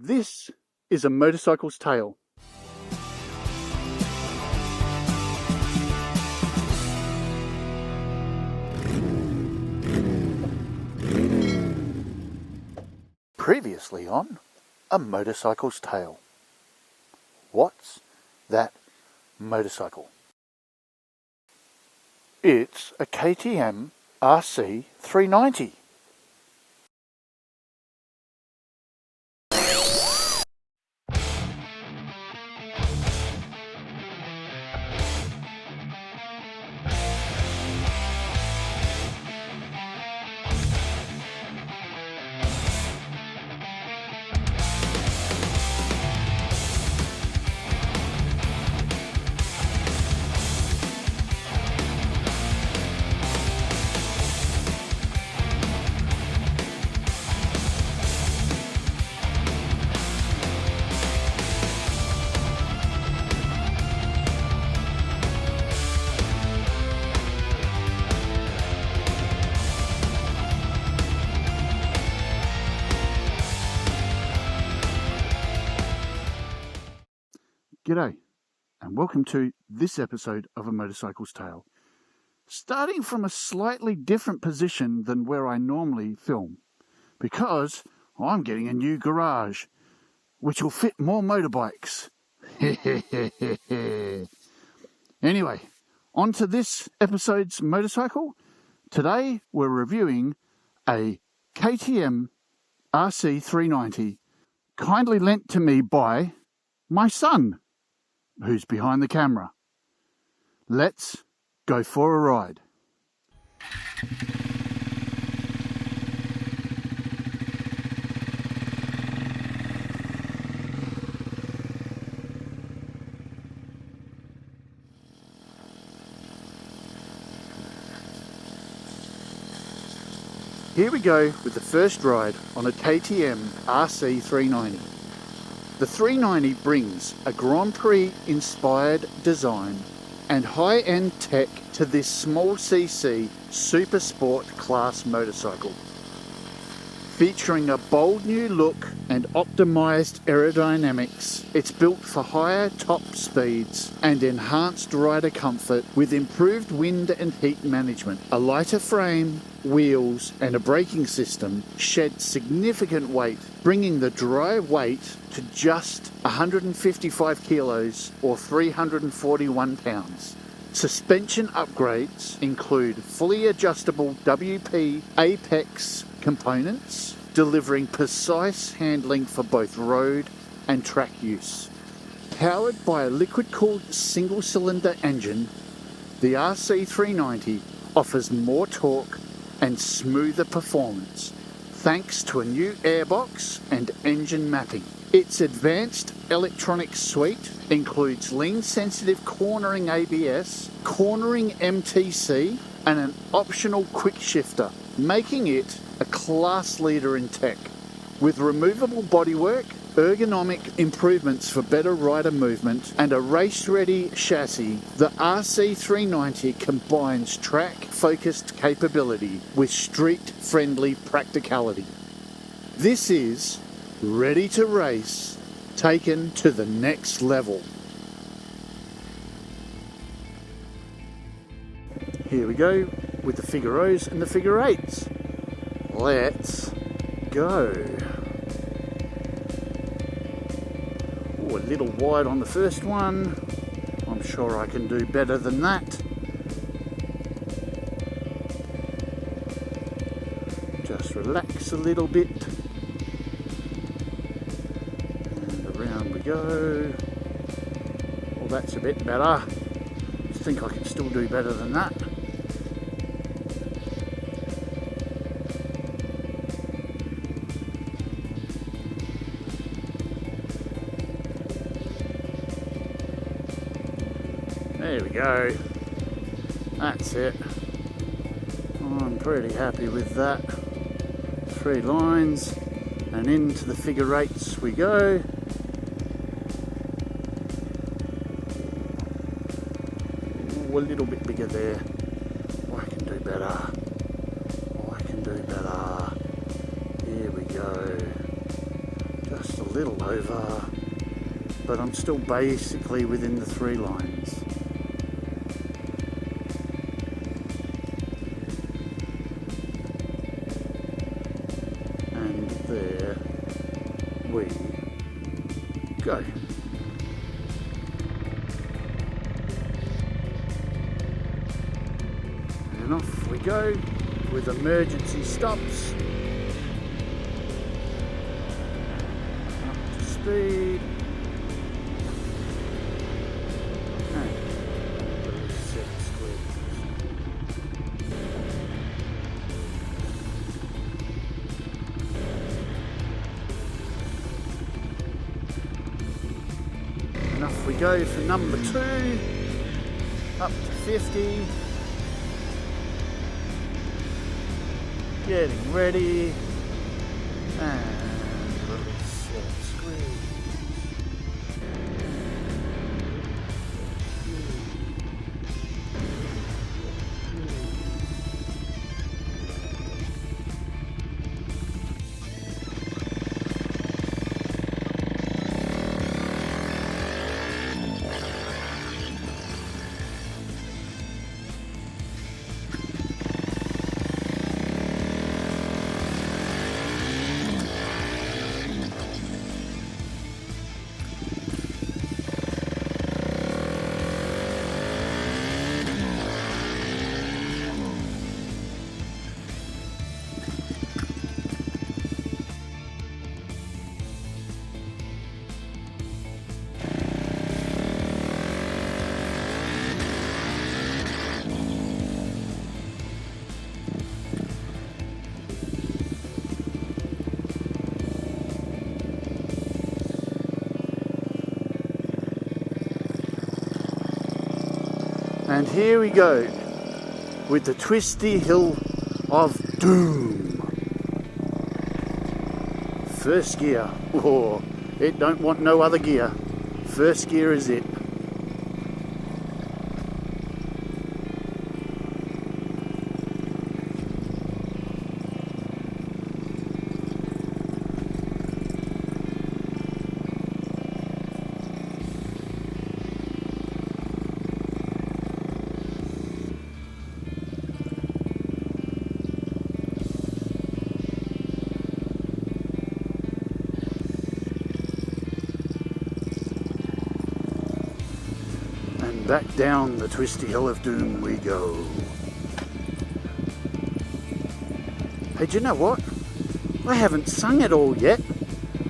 This is a motorcycle's tale. Previously on A Motorcycle's Tale. What's that motorcycle? It's a KTM RC390. G'day, and welcome to this episode of A Motorcycle's Tale. Starting from a slightly different position than where I normally film, because I'm getting a new garage, which will fit more motorbikes. Anyway, on to this episode's motorcycle. Today we're reviewing a KTM RC390, kindly lent to me by my son, who's behind the camera. Let's go for a ride. Here we go with the first ride on a KTM RC390. The 390 brings a Grand Prix inspired design and high-end tech to this small cc super sport class motorcycle. Featuring a bold new look and optimised aerodynamics, it's built for higher top speeds and enhanced rider comfort with improved wind and heat management. A lighter frame, wheels and a braking system shed significant weight, bringing the dry weight to just 155 kilos or 341 pounds. Suspension upgrades include fully adjustable WP Apex components, delivering precise handling for both road and track use. Powered by a liquid-cooled single-cylinder engine, the RC390 offers more torque and smoother performance thanks to a new airbox and engine mapping. Its advanced electronic suite includes lean-sensitive cornering ABS, cornering MTC, and an optional quick shifter, making it a class leader in tech. With removable bodywork, ergonomic improvements for better rider movement, and a race-ready chassis, the RC390 combines track-focused capability with street-friendly practicality. This is ready to race, taken to the next level. Here we go with the figure O's and the figure 8s. Let's go. Oh, a little wide on the first one. I'm sure I can do better than that. Just relax a little bit. And around we go. Well, that's a bit better. I think I can still do better than that. There we go. That's it. I'm pretty happy with that. 3 lines and into the figure 8s we go. Ooh, a little bit bigger there. Oh, I can do better. Oh, I can do better. Here we go. little over, but I'm still basically within the 3 lines. And there we go. And off we go with emergency stops. Up to speed. And set squeeze. And off we go for number 2. Up to 50. Getting ready, and let's squeeze. And here we go with the Twisty Hill of Doom. First gear. Oh, it don't want no other gear. First gear is it. Back down the Twisty Hill of Doom we go. Hey, do you know what? I haven't sung it all yet.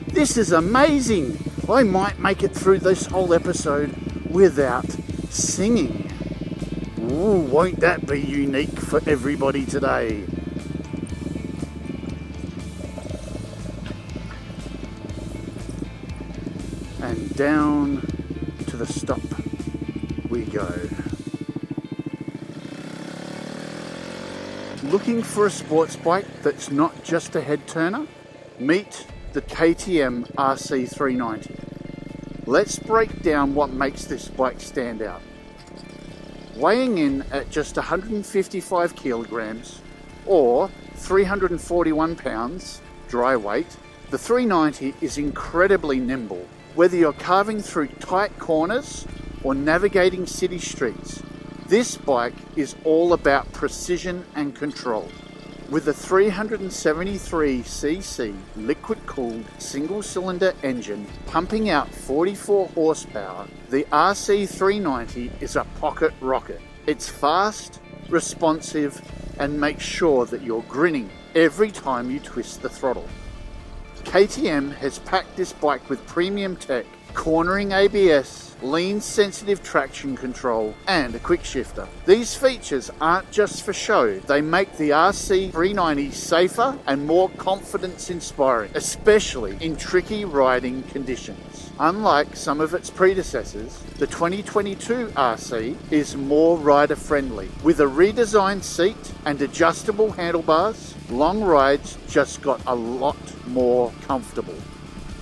This is amazing. I might make it through this whole episode without singing. Ooh, won't that be unique for everybody today? And down to the stop we go. Looking for a sports bike that's not just a head turner? Meet the KTM RC390. Let's break down what makes this bike stand out. Weighing in at just 155 kilograms or 341 pounds dry weight, the 390 is incredibly nimble. Whether you're carving through tight corners or navigating city streets, this bike is all about precision and control. With a 373cc liquid-cooled single-cylinder engine pumping out 44 horsepower, the RC390 is a pocket rocket. It's fast, responsive, and makes sure that you're grinning every time you twist the throttle. KTM has packed this bike with premium tech, cornering ABS, lean sensitive traction control, and a quick shifter. These features aren't just for show, they make the RC390 safer and more confidence inspiring, especially in tricky riding conditions. Unlike some of its predecessors, the 2022 RC is more rider friendly. With a redesigned seat and adjustable handlebars, long rides just got a lot more comfortable.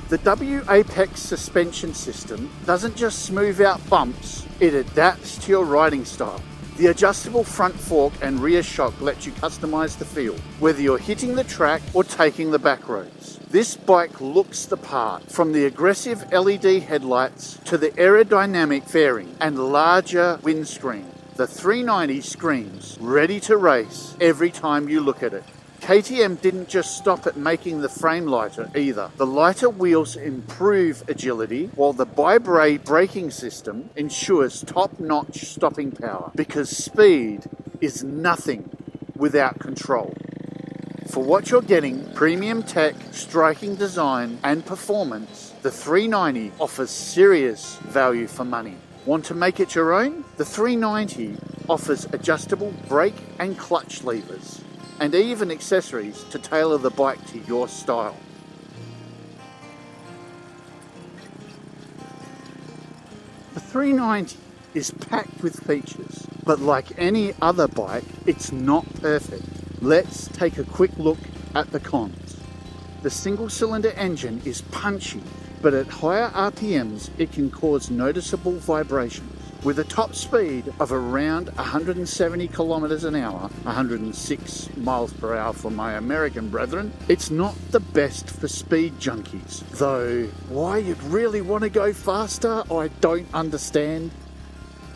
The W-Apex suspension system doesn't just smooth out bumps, it adapts to your riding style. The adjustable front fork and rear shock lets you customize the feel, whether you're hitting the track or taking the back roads. This bike looks the part, from the aggressive LED headlights to the aerodynamic fairing and larger windscreen. The 390 screams ready to race every time you look at it. KTM didn't just stop at making the frame lighter either. The lighter wheels improve agility, while the bi-brake braking system ensures top-notch stopping power, because speed is nothing without control. For what you're getting, premium tech, striking design and performance, the 390 offers serious value for money. Want to make it your own? The 390 offers adjustable brake and clutch levers, and even accessories to tailor the bike to your style. The 390 is packed with features, but like any other bike, it's not perfect. Let's take a quick look at the cons. The single-cylinder engine is punchy, but at higher RPMs it can cause noticeable vibrations. With a top speed of around 170 kilometers an hour, 106 miles per hour for my American brethren, it's not the best for speed junkies. Though why you'd really want to go faster, I don't understand.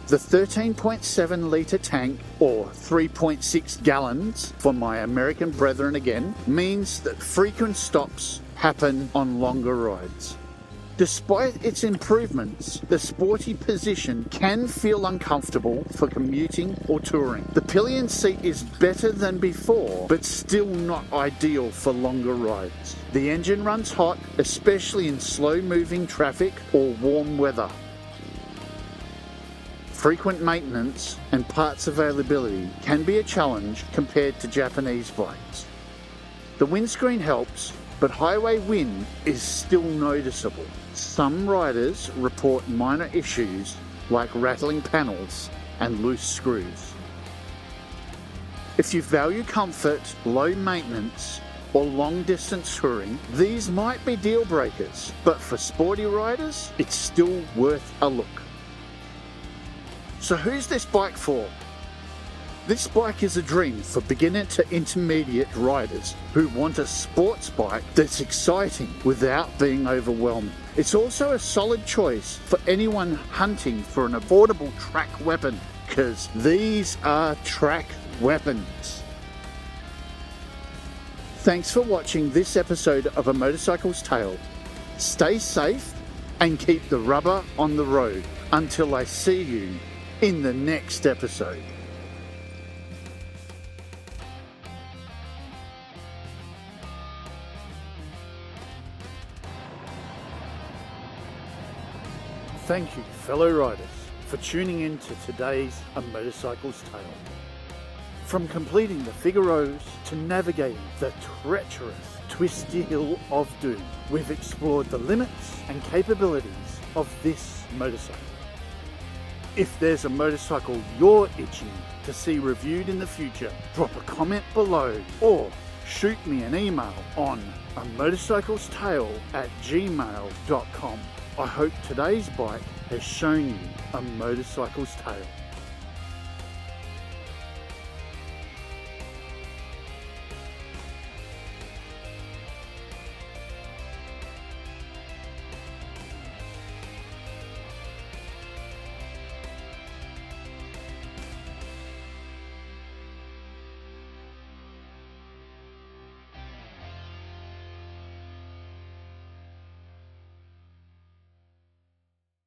The 13.7 litre tank, or 3.6 gallons for my American brethren again, means that frequent stops happen on longer rides. Despite its improvements, the sporty position can feel uncomfortable for commuting or touring. The pillion seat is better than before, but still not ideal for longer rides. The engine runs hot, especially in slow-moving traffic or warm weather. Frequent maintenance and parts availability can be a challenge compared to Japanese bikes. The windscreen helps, but highway wind is still noticeable. Some riders report minor issues like rattling panels and loose screws. If you value comfort, low maintenance, or long distance touring, these might be deal breakers, but for sporty riders, it's still worth a look. So who's this bike for? This bike is a dream for beginner to intermediate riders who want a sports bike that's exciting without being overwhelming. It's also a solid choice for anyone hunting for an affordable track weapon, because these are track weapons. Thanks for watching this episode of A Motorcycle's Tale. Stay safe and keep the rubber on the road until I see you in the next episode. Thank you, fellow riders, for tuning in to today's A Motorcycle's Tale. From completing the Figaroes to navigating the treacherous Twisty Hill of Doom, we've explored the limits and capabilities of this motorcycle. If there's a motorcycle you're itching to see reviewed in the future, drop a comment below or shoot me an email on amotorcyclestale@gmail.com. I hope today's bike has shown you a motorcycle's tale.